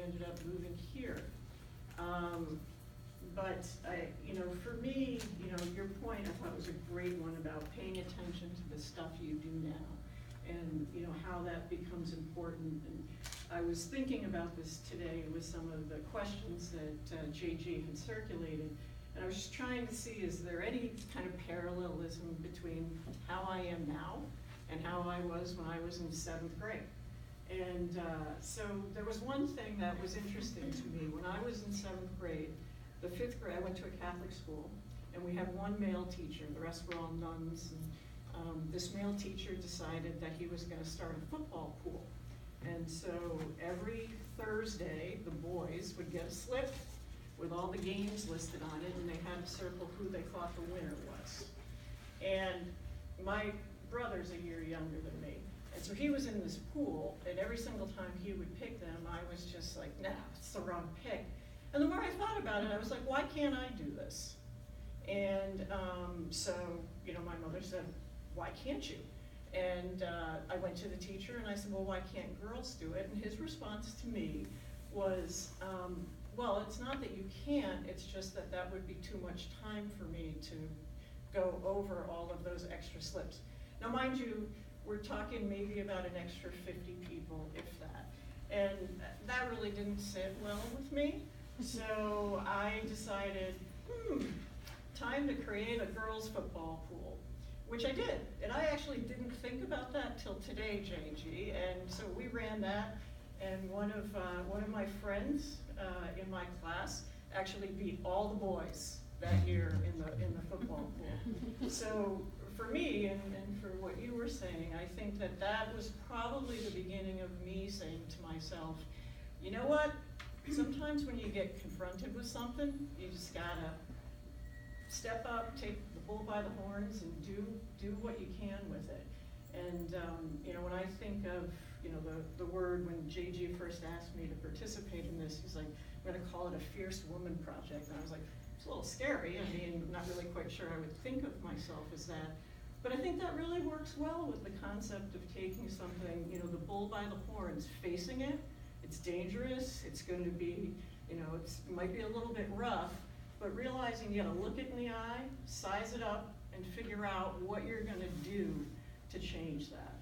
ended up moving here. But for me, your point I thought was a great one about paying attention to the stuff you do now, and how that becomes important. And I was thinking about this today with some of the questions that JG had circulated, and I was just trying to see, is there any kind of parallelism between how I am now and how I was when I was in 7th grade? And so there was one thing that was interesting to me. When I was in 7th grade, the 5th grade, I went to a Catholic school, and we had one male teacher. The rest were all nuns. And this male teacher decided that he was going to start a football pool. And so every Thursday, the boys would get a slip with all the games listed on it, and they had to circle who they thought the winner was. And my brother's a year younger than me. And so he was in this pool, and every single time he would pick them, I was just like, nah, it's the wrong pick. And the more I thought about it, I was like, why can't I do this? And so, my mother said, why can't you? And I went to the teacher and I said, well, why can't girls do it? And his response to me was, well, it's not that you can't, it's just that that would be too much time for me to go over all of those extra slips. Now, mind you, we're talking maybe about an extra 50 people, if that. And that really didn't sit well with me. So I decided, time to create a girls' football pool, which I did. And I actually didn't think about that till today, JG. And so we ran that, and one of my friends in my class actually beat all the boys that year in the football pool. So for me, and for what you were saying, I think that was probably the beginning of me saying to myself, you know what? Sometimes when you get confronted with something, you just gotta step up, take the bull by the horns, and do what you can with it. And when I think of the word, when JG first asked me to participate in this, he's like, I'm gonna call it a Fierce Woman project. And I was like, it's a little scary. I mean, not really quite sure I would think of myself as that. But I think that really works well with the concept of taking something, the bull by the horns, facing it. It's dangerous, it's going to be, it might be a little bit rough, but realizing you gotta look it in the eye, size it up, and figure out what you're gonna do to change that.